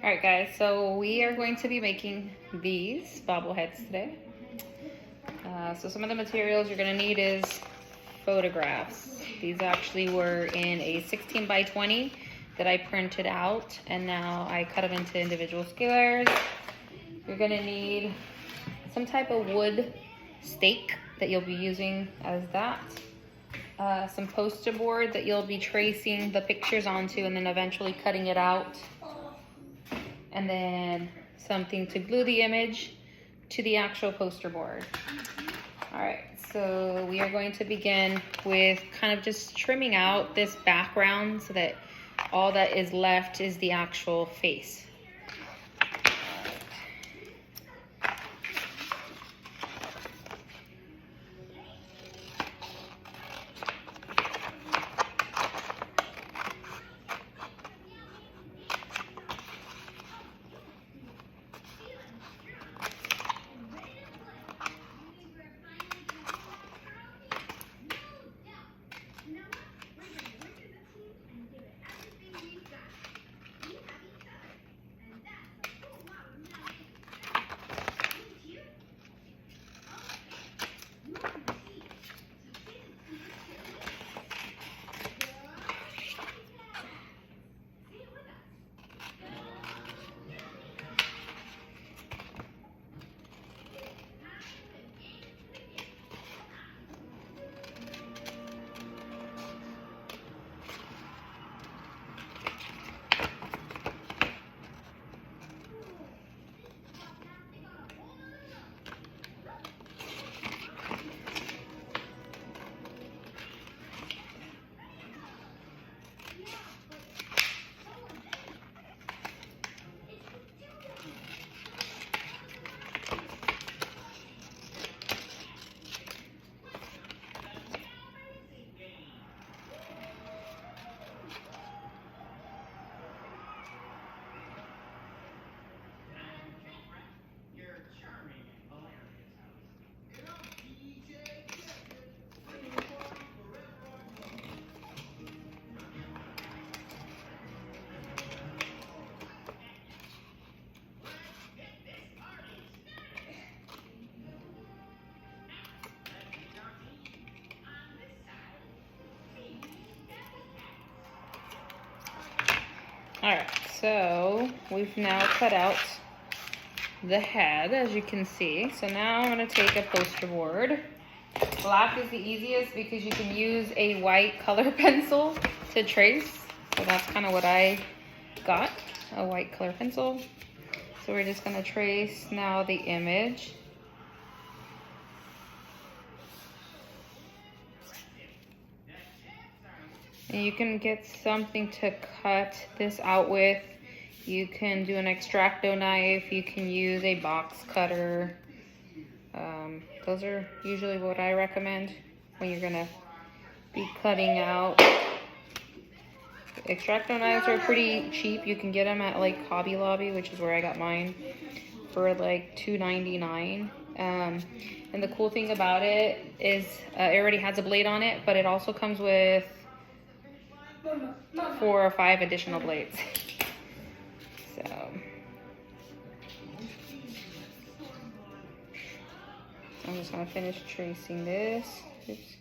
All right, guys, so we are going to be making these bobbleheads today. So some of the materials you're going to need is photographs. These actually were in a 16 by 20 that I printed out, and now I cut them into individual squares. You're going to need some type of wood stake that you'll be using as that. Some poster board that you'll be tracing the pictures onto and then eventually cutting it out. And then something to glue the image to the actual poster board. All right, so we are going to begin with kind of just trimming out this background so that all that is left is the actual face. All right, so we've now cut out the head, as you can see. So now I'm gonna take a poster board. Black is the easiest because you can use a white color pencil to trace. So that's kind of what I got, a white color pencil. So we're just gonna trace now the image. And you can get something to cut this out with. You can do an X-Acto knife. You can use a box cutter. Those are usually what I recommend when you're gonna be cutting out. X-Acto knives are pretty cheap. You can get them at like Hobby Lobby, which is where I got mine, for like $2.99. And the cool thing about it is it already has a blade on it, but it also comes with 4 or 5 additional blades. So I'm just gonna finish tracing this. Oops.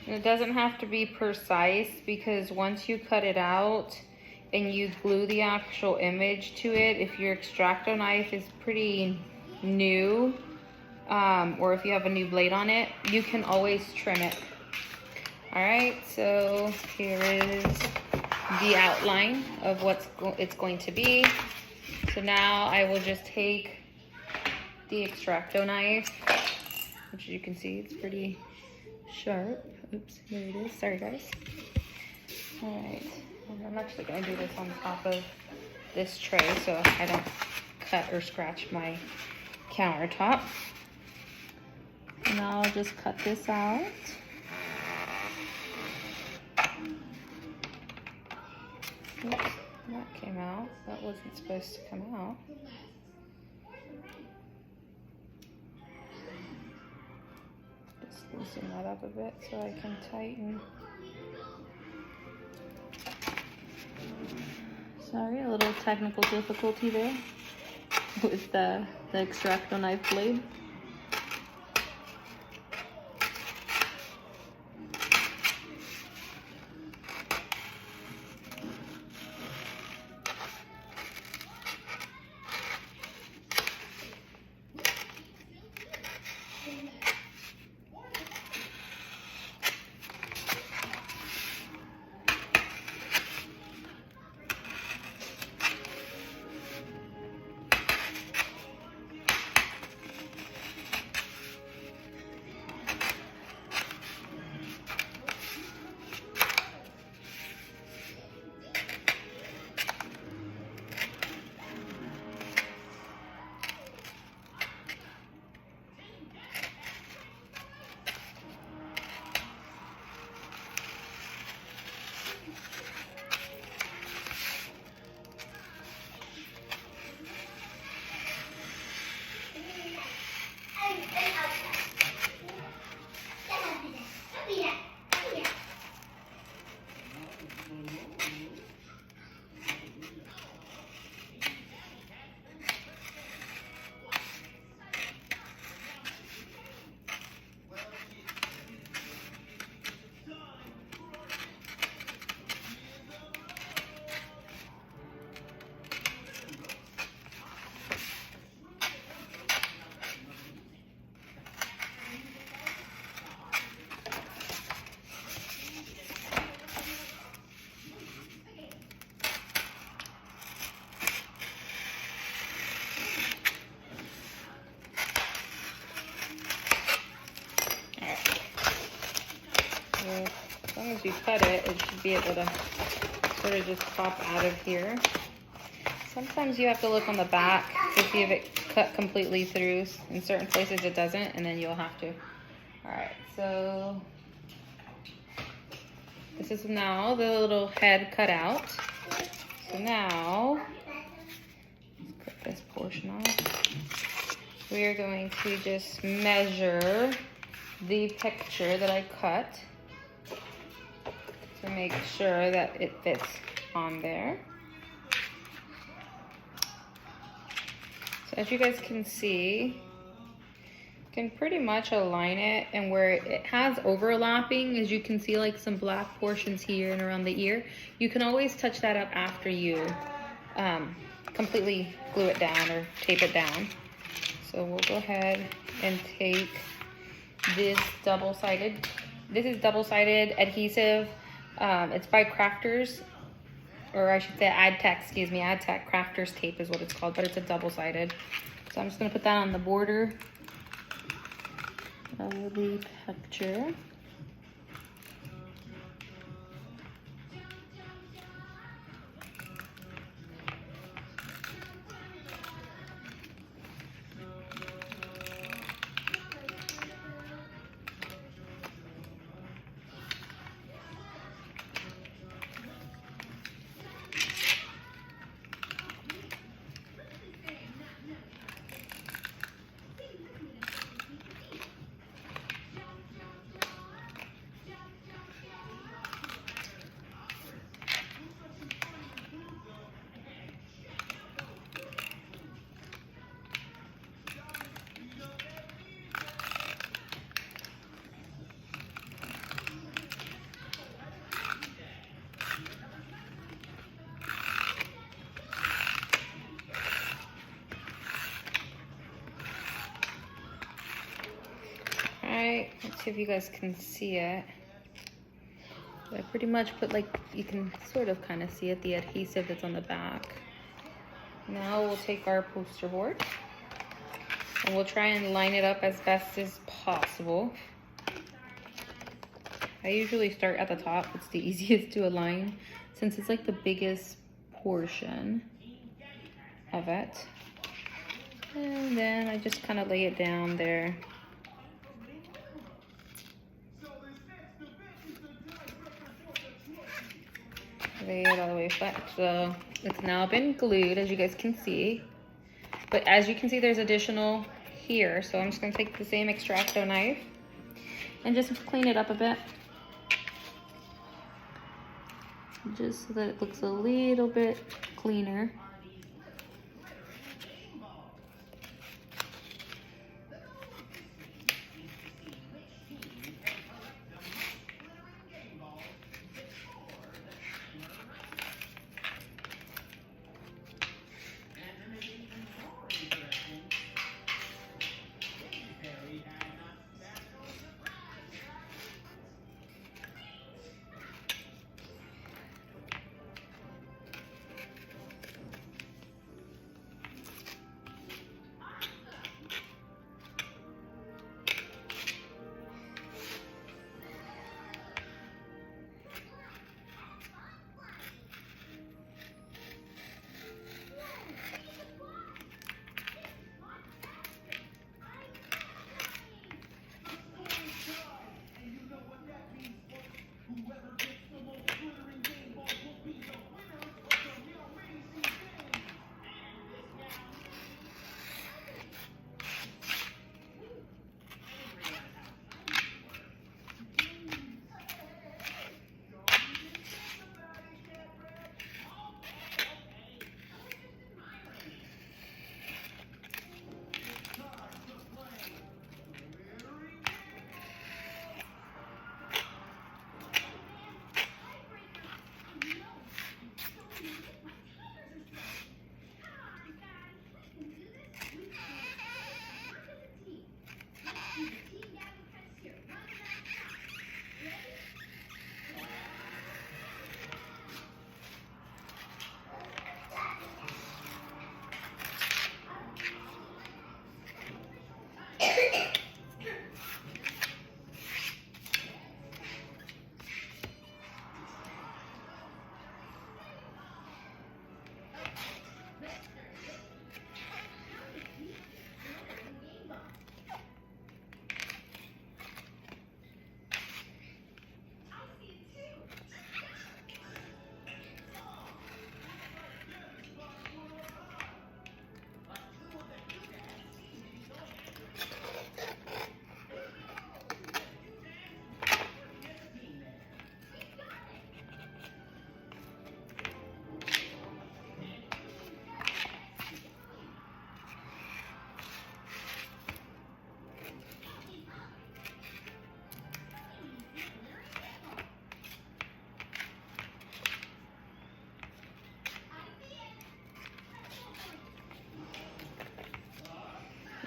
And it doesn't have to be precise because once you cut it out and you glue the actual image to it, if your X-Acto knife is pretty new, or if you have a new blade on it, you can always trim it. All right, so here is the outline of what it's going to be. So now I will just take the X-Acto knife, which you can see it's pretty sharp. Oops, here it is. Sorry, guys. All right, and I'm actually gonna do this on top of this tray so I don't cut or scratch my countertop. And I'll just cut this out. Oops, that came out. That wasn't supposed to come out. Just loosen that up a bit so I can tighten. technical difficulty there with the X-Acto knife blade. As long as you cut it, it should be able to sort of just pop out of here. Sometimes you have to look on the back to see if it cut completely through. In certain places it doesn't, and then you'll have to. All right, so this is now the little head cut out. So now, let's cut this portion off. We are going to just measure the picture that I cut to make sure that it fits on there. So as you guys can see, you can pretty much align it, and where it has overlapping, as you can see like some black portions here and around the ear, you can always touch that up after you completely glue it down or tape it down. So we'll go ahead and take this double-sided, this is double-sided adhesive. It's by Crafters, or I should say AdTech, excuse me, AdTech Crafters tape is what it's called, but it's a double-sided. So I'm just gonna put that on the border of the picture. Let's see if you guys can see it. I pretty much put, like, you can sort of kind of see it, the adhesive that's on the back. Now we'll take our poster board and we'll try and line it up as best as possible. I usually start at the top. It's the easiest to align since it's like the biggest portion of it. And then I just kind of lay it down there. Lay it all the way flat. So it's now been glued, as you guys can see. But as you can see, there's additional here. So I'm just gonna take the same X-Acto knife and just clean it up a bit. Just so that it looks a little bit cleaner.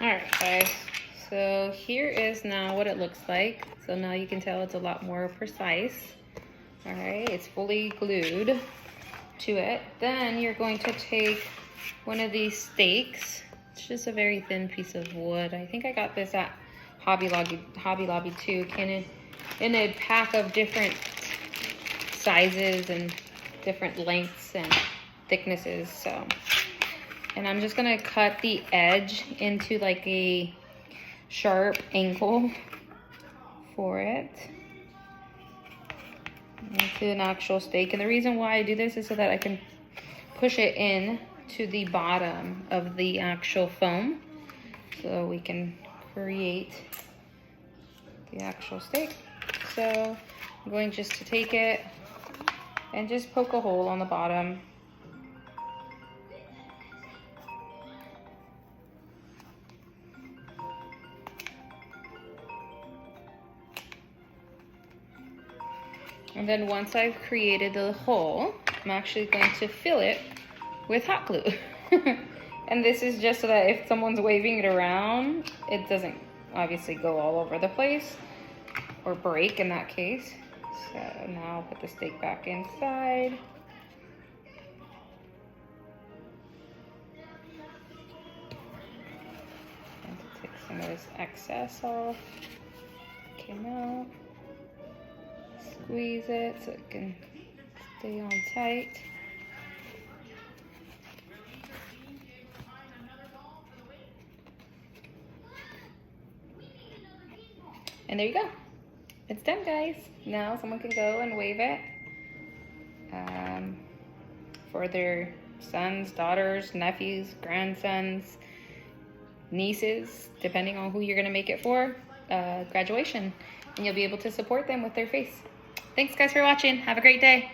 Alright guys, so here is now what it looks like. So now you can tell it's a lot more precise. Alright, it's fully glued to it. Then you're going to take one of these stakes. It's just a very thin piece of wood. I think I got this at Hobby Lobby too. In a pack of different sizes and different lengths and thicknesses. So, and I'm just gonna cut the edge into like a sharp angle for it into an actual stake. And the reason why I do this is so that I can push it in to the bottom of the actual foam, so we can create the actual stake. So I'm going just to take it and just poke a hole on the bottom. And then once I've created the hole, I'm actually going to fill it with hot glue. And this is just so that if someone's waving it around, it doesn't obviously go all over the place or break in that case. So now I'll put the stake back inside. And to take some of this excess off. Came out. Squeeze it so it can stay on tight. And there you go. It's done, guys. Now someone can go and wave it for their sons, daughters, nephews, grandsons, nieces, depending on who you're gonna make it for, graduation. And you'll be able to support them with their face. Thanks guys for watching. Have a great day.